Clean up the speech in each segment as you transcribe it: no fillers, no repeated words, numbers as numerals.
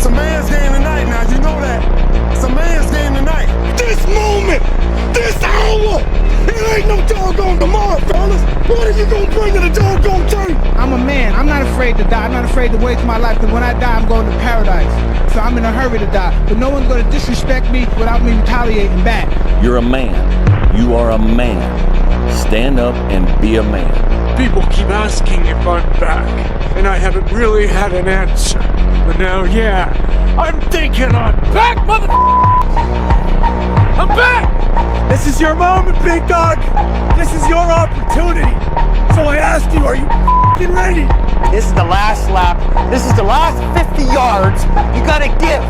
It's a man's game tonight now, you know that. It's a man's game tonight. This moment, this hour, it ain't no doggone tomorrow, fellas. What are you gonna bring to the doggone table? I'm a man. I'm not afraid to die. I'm not afraid to waste my life, because when I die, I'm going to paradise. So I'm in a hurry to die. But no one's going to disrespect me without me retaliating back. You're a man. You are a man. Stand up and be a man. People keep asking if I'm back, and I haven't really had an answer. But now, yeah, I'm thinking I'm back, mother. I'm back! This is your moment, big dog. This is your opportunity. So I ask you, are you f***ing ready? This is the last lap. This is the last 50 yards. You gotta give.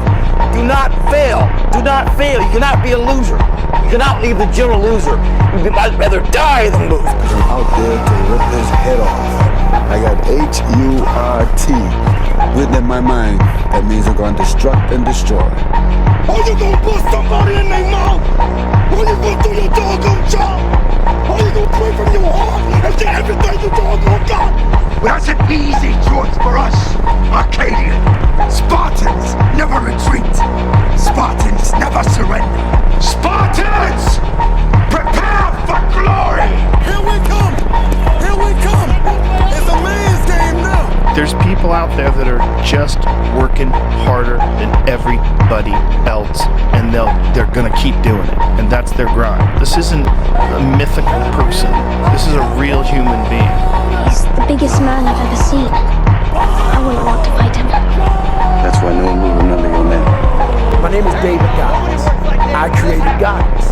Do not fail. Do not fail. You cannot be a loser. You cannot leave the gym a loser. I'd rather die than lose. I'm out there to rip his head off. I got H-U-R-T written in my mind. That means we're gonna destruct and destroy. Are you gonna put somebody in their mouth? Are you gonna do your doggone job? Are you gonna pray from your heart and get everything you doggone got? Well, that's an easy choice for us, Arcadian. Spartans never retreat. Spartans never surrender. Spartans, prepare for glory! Here we come! Here we come! It's a man's game now! There's people out there that are just working harder than everybody else, and they're gonna keep doing it, and that's their grind. This isn't a mythical person. This is a real human being. He's the biggest man I've ever seen. I wouldn't want to fight him. That's why no one will remember your name. My name is David Goggins. I created Goggins.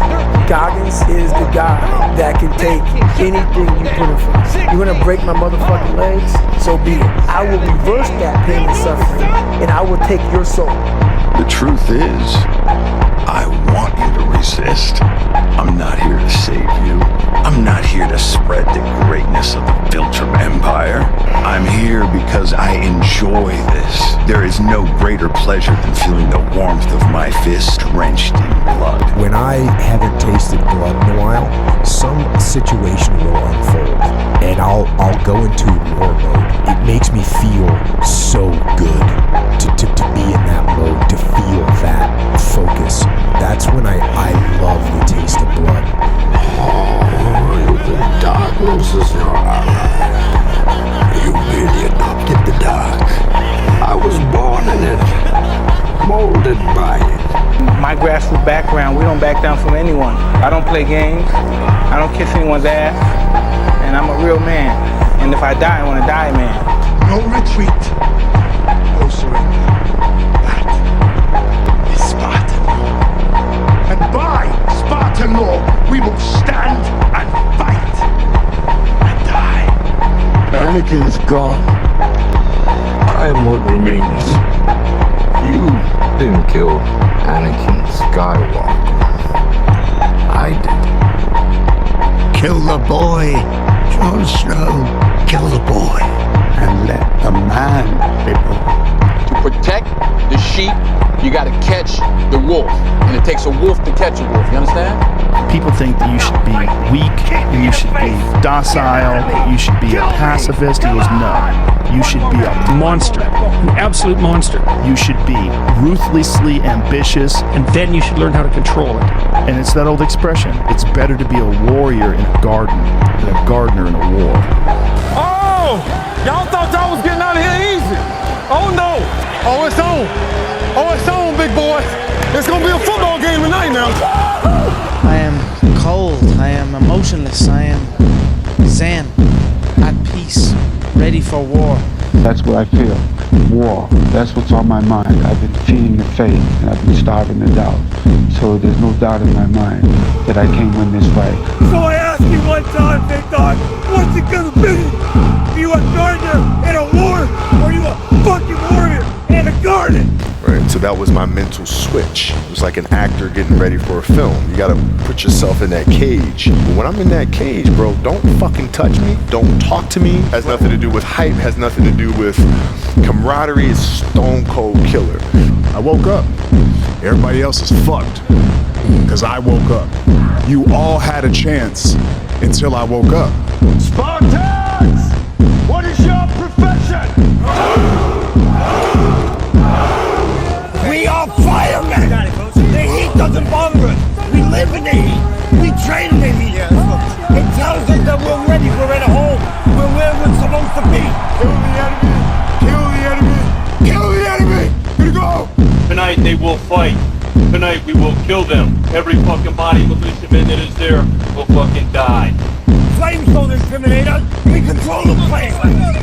Goggins is the guy that can take anything you put in front of him. You're gonna break my motherfucking legs? So be it. I will reverse that pain and suffering, and I will take your soul. The truth is, I want you to resist. I'm not here to save you. I'm not here to spread the greatness of the Filtrum Empire. I'm here because I enjoy this. There is no greater pleasure than feeling the warmth of my fist drenched in blood. When I haven't tasted blood in a while, some situation will unfold, and I'll go into war mode. It makes me feel so good to be in that mode, to feel that focus. That's when I love the taste of blood. Oh, the darkness is your ally. You really adopted the dark. I was born in it, molded by it. My grassroots background, we don't back down from anyone. I don't play games. I don't kiss anyone's ass. And I'm a real man. And if I die, I want to die, man. No retreat, no surrender. That is Spartan law. And by Spartan law, we will stand and fight and die. Anakin is gone. I am what remains. You didn't kill Anakin Skywalker. I did. Kill the boy, Jon Snow. Kill the boy. And let the man be born. To protect the sheep, you gotta catch the wolf. And it takes a wolf to catch a wolf, you understand? People think that you should be weak, and you should be docile, that you should be a pacifist. He goes, no. You should be a Monster. An absolute monster. You should be ruthlessly ambitious. And then you should learn how to control it. And it's that old expression, it's better to be a warrior in a garden than a gardener in a war. Oh! Y'all thought y'all was getting out of here easy. Oh no! Oh, it's on. Oh, it's on, big boy. It's gonna be a football game tonight now. I am cold. I am emotionless. I am zen, at peace, ready for war. That's what I feel. War. That's what's on my mind. I've been feeding the faith, and I've been starving the doubt. So there's no doubt in my mind that I can win this fight. So I ask you one time, big dog, what's it gonna be? Are you a gardener in a war, or are you a fucking warrior in a garden? Right, so that was my mental switch. It was like an actor getting ready for a film. You gotta put yourself in that cage. But when I'm in that cage, bro, don't fucking touch me. Don't talk to me. Has nothing to do with hype. Has nothing to do with camaraderie. It's stone cold killer. I woke up. Everybody else is fucked. Because I woke up. You all had a chance until I woke up. Spartans! What is your profession? doesn't bother us. We live in the heat. We train in the heat. It tells us that we're ready. We're at home. We're where we're supposed to be. Kill the enemy. Kill the enemy. Kill the enemy. Here we go. Tonight they will fight. Tonight we will kill them. Every fucking body militiaman that is there will fucking die. Flames don't incriminate us. We control the flame.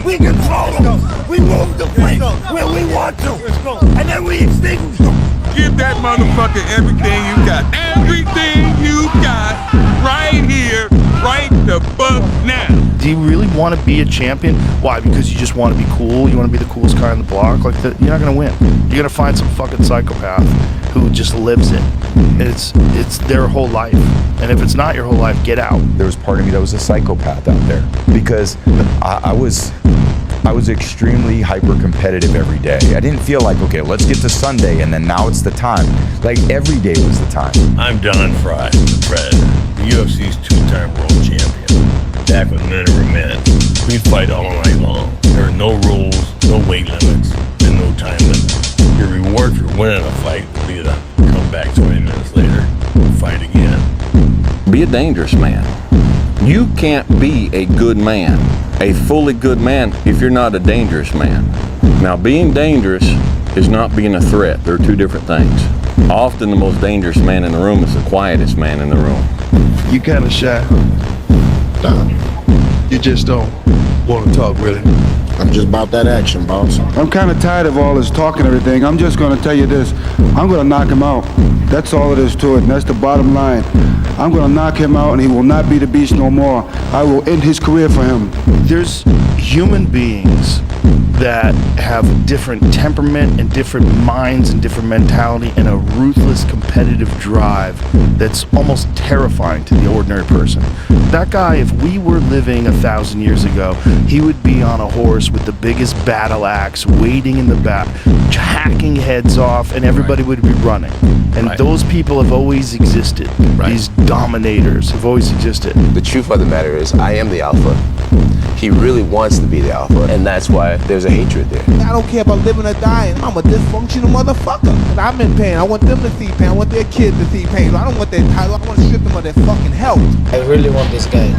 We control them. We move the flame where we want to. And then we extinguish them. Give that motherfucker everything you got. Everything you got right here, right the fuck now. Do you really want to be a champion? Why? Because you just want to be cool? You want to be the coolest guy on the block? Like that, you're not going to win. You're going to find some fucking psychopath who just lives it. It's their whole life. And if it's not your whole life, get out. There was part of me that was a psychopath out there because I was extremely hyper competitive every day. I didn't feel like, okay, let's get to Sunday and then now it's the time. Like every day was the time. I'm Don Frye, the Predator, the UFC's two-time world champion. Back when men were men, we fight all night long. There are no rules, no weight limits, and no time limit. Your reward for winning a fight will be to come back 20 minutes later and fight again. Be a dangerous man. You can't be a good man, a fully good man, if you're not a dangerous man. Now, being dangerous is not being a threat. They're two different things. Often the most dangerous man in the room is the quietest man in the room. You kind of shy. You just don't want to talk, really. I'm just about that action, boss. I'm kind of tired of all this talking and everything. I'm just going to tell you this. I'm going to knock him out. That's all it is to it, and that's the bottom line. I'm going to knock him out, and he will not be the beast no more. I will end his career for him. There's human beings that have different temperament and different minds and different mentality and a ruthless competitive drive that's almost terrifying to the ordinary person. That guy, if we were living 1,000 years ago, he would be on a horse with the biggest battle axe, waiting in the back, hacking heads off, and everybody would be running. And those people have always existed. These dominators have always existed. The truth of the matter is, I am the alpha. He really wants to be the alpha, and that's why there's a hatred there. I don't care about living or dying. I'm a dysfunctional motherfucker. And I'm in pain. I want them to see pain. I want their kids to see pain. I don't want their title. I want to strip them of their fucking health. I really want this guy.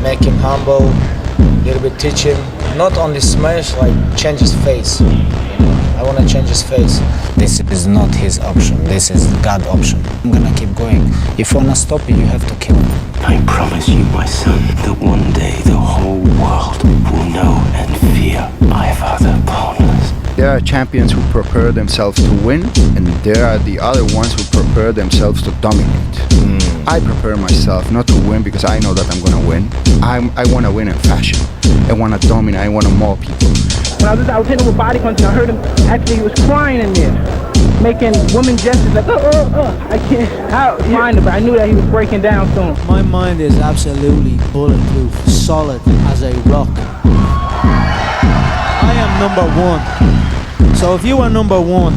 Make him humble, a little bit teach him. Not only smash, like change his face. I want to change his face. This is not his option. This is God's option. I'm gonna keep going. If you wanna stop it, you have to kill him. I promise you, my son, that one day the whole world will know and fear my father, Paulus. There are champions who prepare themselves to win, and there are the other ones who prepare themselves to dominate. I prepare myself not to win because I know that I'm gonna win. I want to win in fashion. I want to dominate. I want to maul people. When I was hitting him with body punches, I heard him, actually he was crying in there, making women gestures like, I can't mind it, but I knew that he was breaking down soon. My mind is absolutely bulletproof, solid as a rock. I am number one. So if you are number one,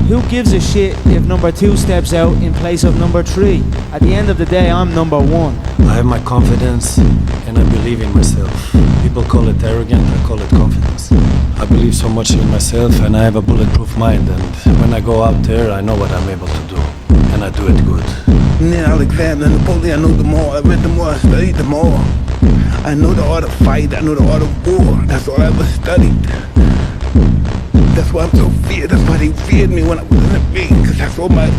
who gives a shit if number two steps out in place of number three? At the end of the day, I'm number one. I have my confidence and I believe in myself. People call it arrogant, I call it confidence. I believe so much in myself and I have a bulletproof mind, and when I go out there, I know what I'm able to do, and I do it good. And then Alexander Napoleon, I know the more, I read the more, I studied the more. I know the art of fight, I know the art of war, that's all I ever studied. That's why I'm so feared, that's why they feared me when I was in the ring, because that's all I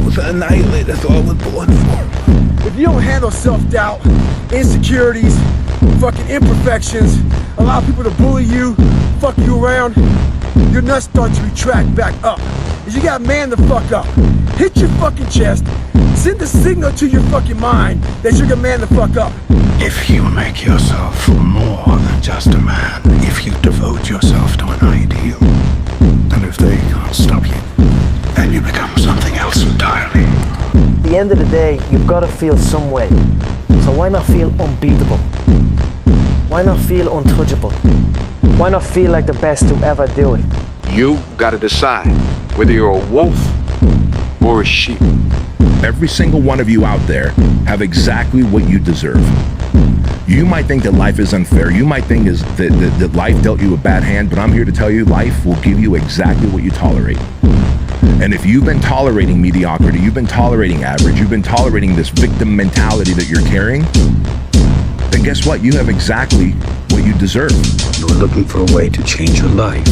was an annihilator, that's all I was born for. If you don't handle self-doubt, insecurities, fucking imperfections, allow people to bully you, fuck you around, your nuts start to retract back up. If you gotta man the fuck up, hit your fucking chest, send a signal to your fucking mind that you're gonna man the fuck up. If you make yourself more than just a man, if you devote yourself to an ideal, and if they can't stop you, then you become something else entirely. At the end of the day, you've got to feel some way. So why not feel unbeatable? Why not feel untouchable? Why not feel like the best to ever do it? You gotta decide whether you're a wolf or a sheep. Every single one of you out there have exactly what you deserve. You might think that life is unfair. You might think that life dealt you a bad hand, but I'm here to tell you life will give you exactly what you tolerate. And if you've been tolerating mediocrity, you've been tolerating average, you've been tolerating this victim mentality that you're carrying, then guess what? You have exactly what you deserve. You are looking for a way to change your life.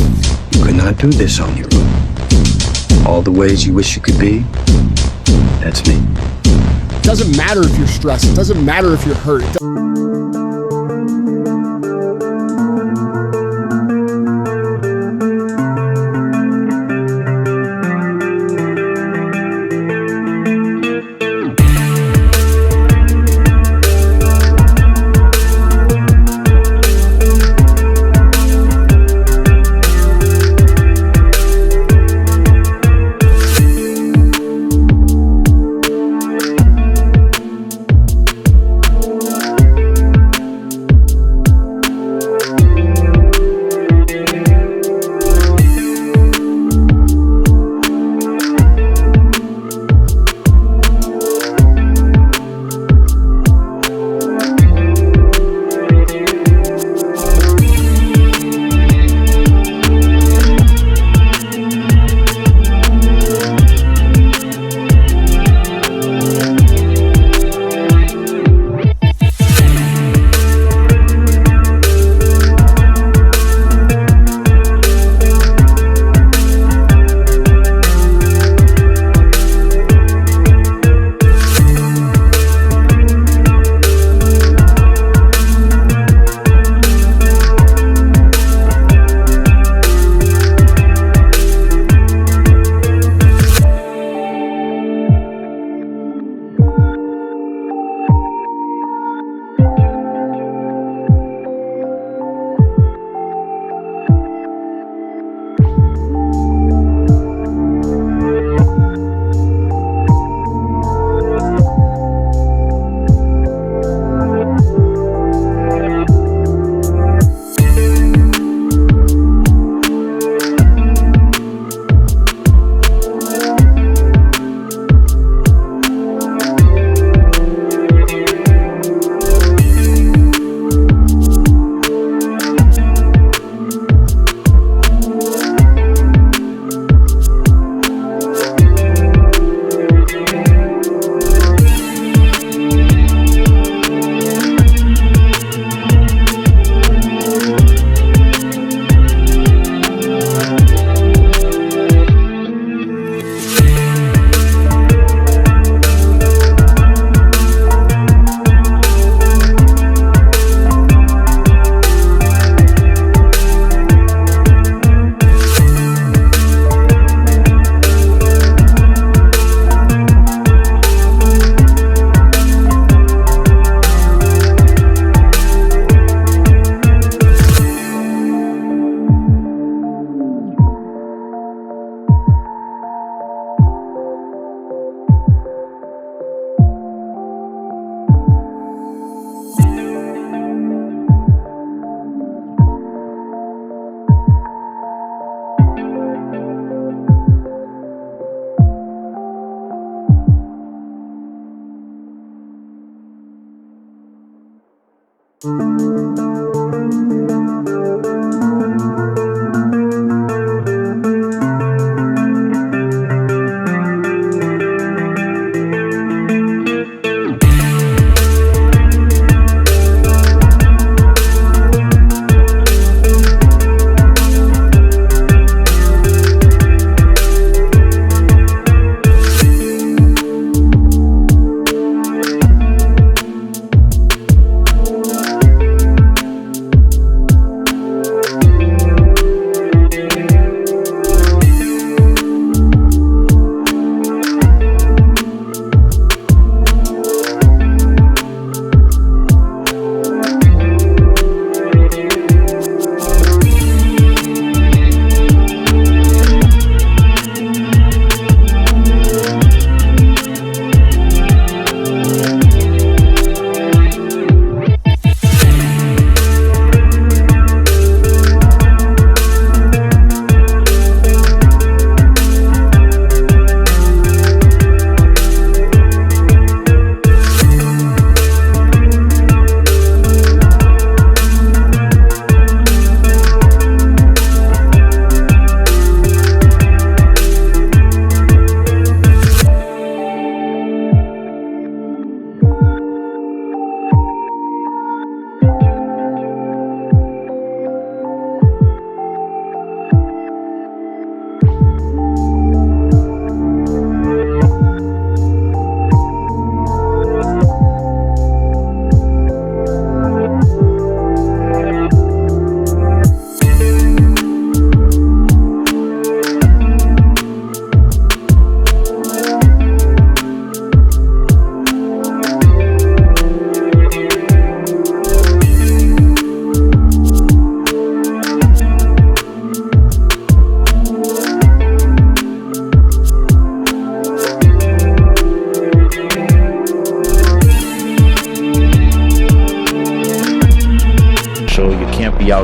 You cannot do this on your own. All the ways you wish you could be, that's me. It doesn't matter if you're stressed. It doesn't matter if you're hurt.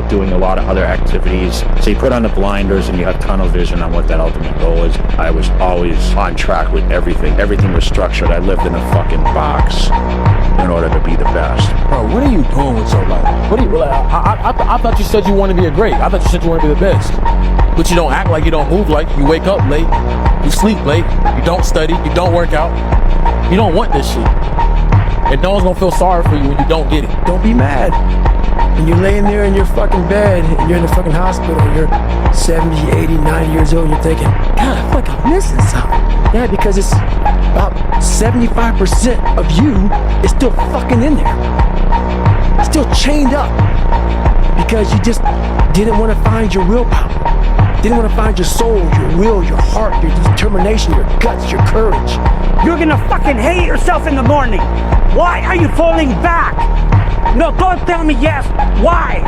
without doing a lot of other activities. So you put on the blinders and you have tunnel vision on what that ultimate goal is. I was always on track with everything. Everything was structured. I lived in a fucking box in order to be the best. Bro, what are you doing with your life? What are you, I thought you said you want to be a great. I thought you said you want to be the best. But you don't act like, you don't move like, you wake up late, you sleep late, you don't study, you don't work out. You don't want this shit. And no one's gonna feel sorry for you when you don't get it. Don't be mad. When you're laying there in your fucking bed and you're in the fucking hospital and you're 70, 80, 90 years old, you're thinking, God, I feel like I'm missing something. Yeah, because it's about 75% of you is still fucking in there. Still chained up. Because you just didn't want to find your willpower. Didn't want to find your soul, your will, your heart, your determination, your guts, your courage. You're gonna fucking hate yourself in the morning. Why are you falling back? No, don't tell me yes. Why?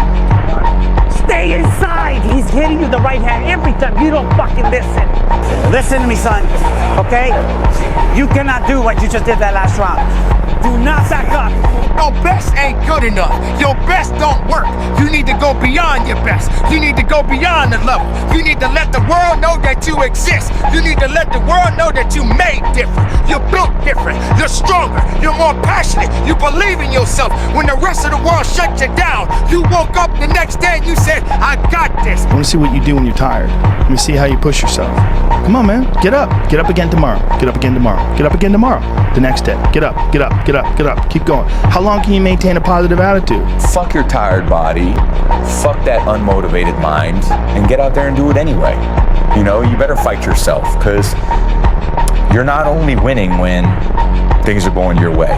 Stay inside. He's hitting you the right hand every time. You don't fucking listen. Listen to me, son, okay? You cannot do what you just did that last round. Do not back up. Your best ain't good enough. Your best don't work. You need to go beyond your best. You need to go beyond the level. You need to let the world know that you exist. You need to let the world know that you made different. You're built different. You're stronger. You're more passionate. You believe in yourself. When the rest of the world shut you down, you woke up the next day and you said, I got this. I want to see what you do when you're tired. Let me see how you push yourself. Come on, man. Get up. Get up again tomorrow. Get up again tomorrow. Get up again tomorrow. The next day. Get up. Get up. Get up. Get up. Keep going. How long can you maintain a positive attitude? Fuck your tired body. Fuck that unmotivated mind. And get out there and do it anyway. You know, you better fight yourself, because you're not only winning when things are going your way.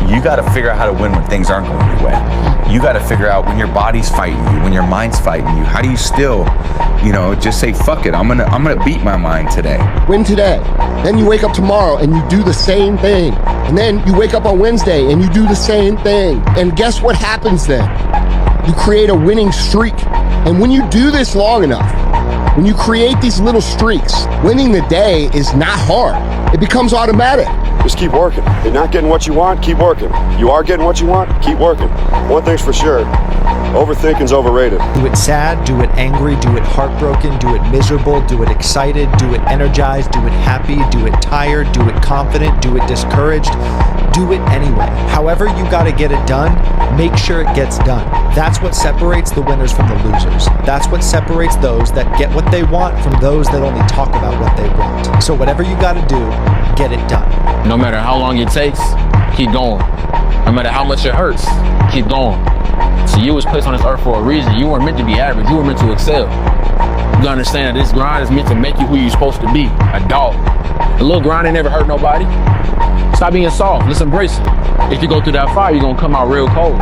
You got to figure out how to win when things aren't going your way. You got to figure out when your body's fighting you, when your mind's fighting you. How do you still, just say, fuck it, I'm gonna beat my mind today. Win today. Then you wake up tomorrow and you do the same thing. And then you wake up on Wednesday and you do the same thing. And guess what happens then? You create a winning streak. And when you do this long enough, when you create these little streaks, winning the day is not hard. It becomes automatic. Just keep working. You're not getting what you want, keep working. You are getting what you want, keep working. One thing's for sure, overthinking's overrated. Do it sad, do it angry, do it heartbroken, do it miserable, do it excited, do it energized, do it happy, do it tired, do it confident, do it discouraged. Do it anyway. However you gotta get it done, make sure it gets done. That's what separates the winners from the losers. That's what separates those that get what they want from those that only talk about what they want. So whatever you gotta do, get it done. No matter how long it takes, keep going. No matter how much it hurts, keep going. So you was placed on this earth for a reason. You weren't meant to be average. You were meant to excel. You understand that this grind is meant to make you who you're supposed to be, a dog. A little grind ain't never hurt nobody. Stop being soft. Let's embrace it. If you go through that fire, you're going to come out real cold.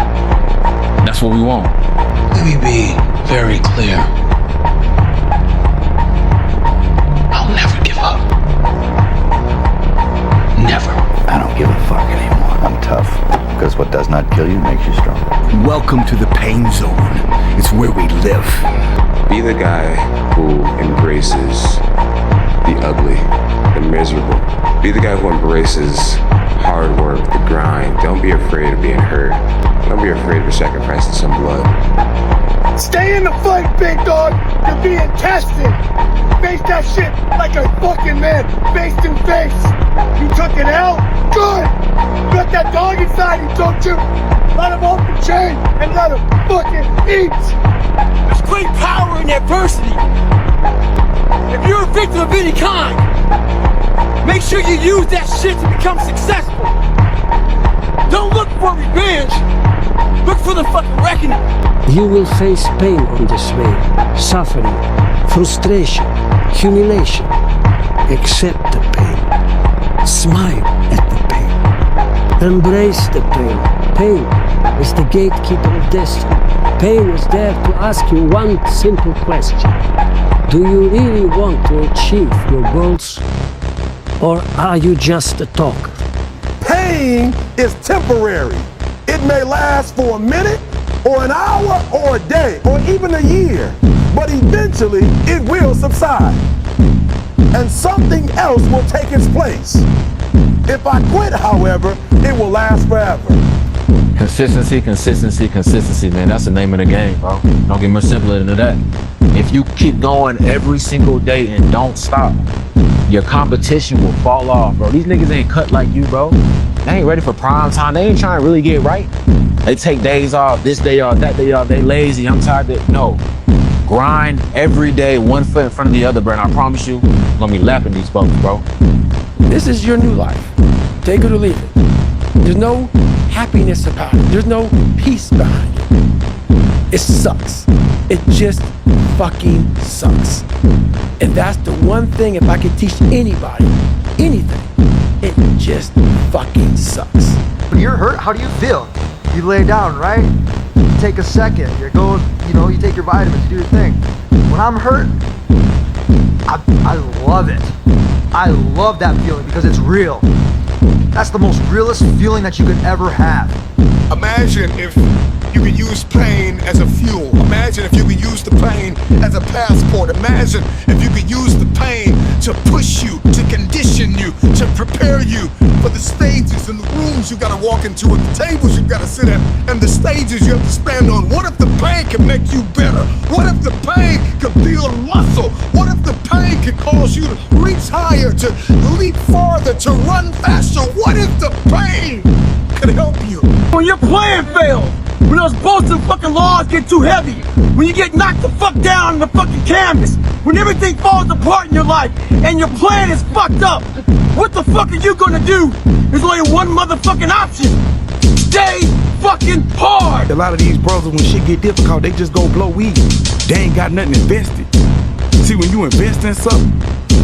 That's what we want. Let me be very clear. I'll never give up. Never. I don't give a fuck anymore. I'm tough, because what does not kill you makes you strong. Welcome to the pain zone. It's where we live. Be the guy who embraces the ugly, the miserable. Be the guy who embraces hard work, the grind. Don't be afraid of being hurt. Don't be afraid of sacrificing some blood. Stay in the fight, big dog. You're being tested. Face that shit like a fucking man, face to face. You took it out? Good. Got that dog inside you, don't you? Let him off the chain and let him fucking eat. There's great power in adversity. If you're a victim of any kind, make sure you use that shit to become successful. Don't look for revenge. Look for the fucking reckoning. You will face pain on this way, suffering, frustration, humiliation. Accept the pain. Smile at the pain. Embrace the pain. Pain is the gatekeeper of destiny. Pain is there to ask you one simple question. Do you really want to achieve your goals? Or are you just a talker? Pain is temporary. It may last for a minute, or an hour, or a day, or even a year, but eventually it will subside, and something else will take its place. If I quit, however, it will last forever. Consistency, man. That's the name of the game, bro. Don't get much simpler than that. If you keep going every single day and don't stop, your competition will fall off, bro. These niggas ain't cut like you, bro. They ain't ready for prime time. They ain't trying to really get right. They take days off, this day off, that day off. They lazy, I'm tired of it. No. Grind every day, one foot in front of the other, bro. And I promise you, I'm gonna be lapping these folks, bro. This is your new life. Take it or leave it. There's no happiness about it. There's no peace behind it. It sucks. It just fucking sucks. And that's the one thing, if I could teach anybody anything, it just fucking sucks. When you're hurt, how do you feel? You lay down, right? You take a second, you go, you take your vitamins, you do your thing. When I'm hurt, I love it. I love that feeling because it's real. That's the most realest feeling that you could ever have. Imagine if you could use pain as a fuel. Imagine if you could use the pain as a passport. Imagine if you could use the pain to push you, to condition you, to prepare you for the stages and the rooms you gotta walk into and the tables you gotta sit at and the stages you have to stand on. What if the pain can make you better? What if the pain could build muscle? What if the pain could cause you to reach higher, to leap farther, to run faster? What if the pain could help you? When your plan fails, when those bullshit fucking laws get too heavy, when you get knocked the fuck down on the fucking canvas, when everything falls apart in your life and your plan is fucked up, what the fuck are you gonna do? There's only one motherfucking option. Stay fucking hard. A lot of these brothers, when shit get difficult, they just go blow weed. They ain't got nothing invested. See, when you invest in something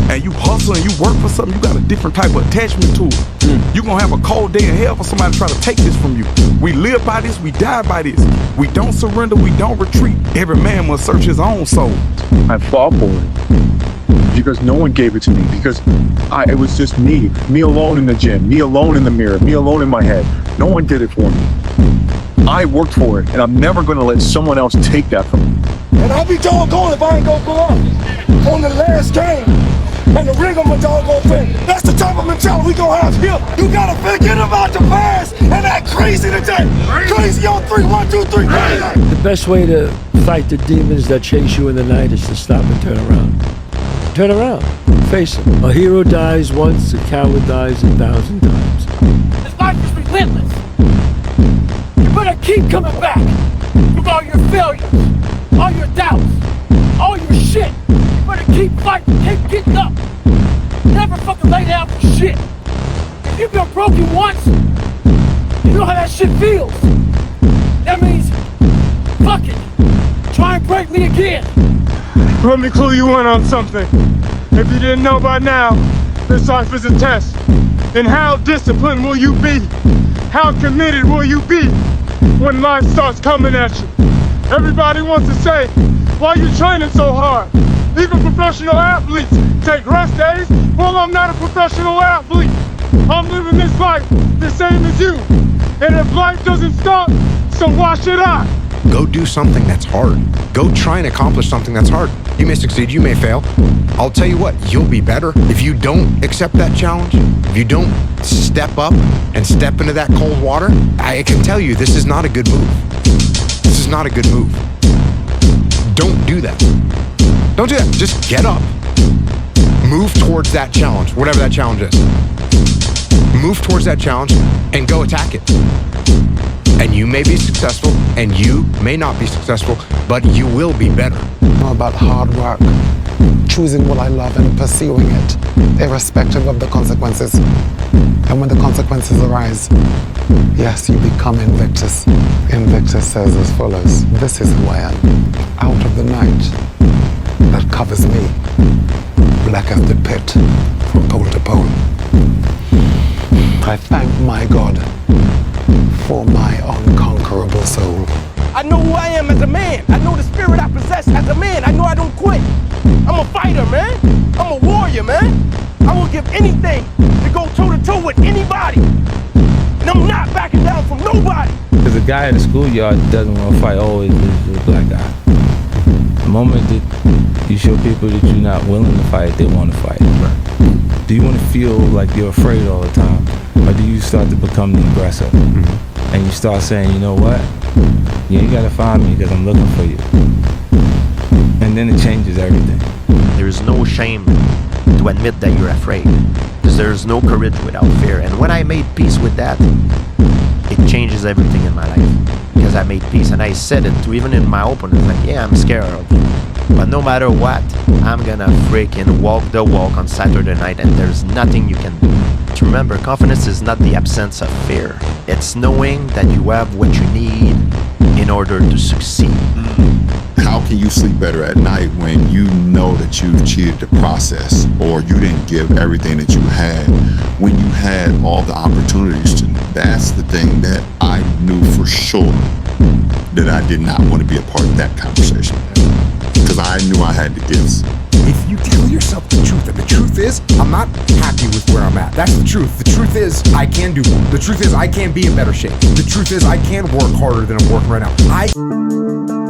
and you hustle and you work for something, you got a different type of attachment to it. You gonna have a cold day in hell for somebody to try to take this from you. We live by this, we die by this. We don't surrender, we don't retreat. Every man must search his own soul. I fought for it because no one gave it to me, because it was just me alone in the gym, me alone in the mirror, me alone in my head. No one did it for me. I worked for it, and I'm never gonna let someone else take that from me. And I'll be doggone if I ain't gonna go up on the last game and the ring on my doggone thing. That's the type of mentality we gonna have here. You gotta forget about the past and act crazy today. Crazy on 3, 1, 2, 3. The best way to fight the demons that chase you in the night is to stop and turn around. Turn around. Face them. A hero dies once, a coward dies 1,000 times. This life is relentless. You better keep coming back with all your failures, all your doubts, all your shit. You better keep fighting, keep getting up. Never fucking lay down for shit. If you've been broken once, you know how that shit feels. That means, fuck it. Try and break me again. Let me clue you in on something. If you didn't know by now, this life is a test. And how disciplined will you be? How committed will you be when life starts coming at you? Everybody wants to say, why are you training so hard? Even professional athletes take rest days. Well, I'm not a professional athlete. I'm living this life the same as you. And if life doesn't stop, so why should I? Go do something that's hard. Go try and accomplish something that's hard. You may succeed, you may fail. I'll tell you what, you'll be better if you don't accept that challenge. If you don't step up and step into that cold water, I can tell you this is not a good move. This is not a good move. Don't do that. Don't do that. Just get up. Move towards that challenge, whatever that challenge is. Move towards that challenge and go attack it. And you may be successful and you may not be successful, but you will be better. About hard work, choosing what I love and pursuing it, irrespective of the consequences. And when the consequences arise, yes, you become Invictus. Invictus says as follows: this is who I am, out of the night that covers me, black as the pit from pole to pole. I thank my God for my unconquerable soul. I know who I am as a man. I know the spirit I possess as a man. I know I don't quit. I'm a fighter, man. I'm a warrior, man. I will give anything to go toe-to-toe with anybody. And I'm not backing down from nobody. Because a guy in the schoolyard that doesn't want to fight always is a black guy. The moment that you show people that you're not willing to fight, they want to fight. Do you want to feel like you're afraid all the time? Or do you start to become the aggressor? and you start saying, you know what? You ain't gotta find me because I'm looking for you. And then it changes everything. There is no shame to admit that you're afraid, because there is no courage without fear. And when I made peace with that, it changes everything in my life. Because I made peace, and I said it to even in my opponents, like, yeah, I'm scared of you, but no matter what, I'm gonna freaking walk the walk on Saturday night, and there's nothing you can do. To remember, confidence is not the absence of fear. It's knowing that you have what you need in order to succeed. How can you sleep better at night when you know that you've cheated the process, or you didn't give everything that you had when you had all the opportunities to? That's the thing that I knew for sure that I did not want to be a part of that conversation, because I knew I had the gifts. If you tell yourself the truth, and the truth is, I'm not happy with where I'm at. That's the truth. The truth is, I can do more. The truth is, I can be in better shape. The truth is, I can work harder than I'm working right now.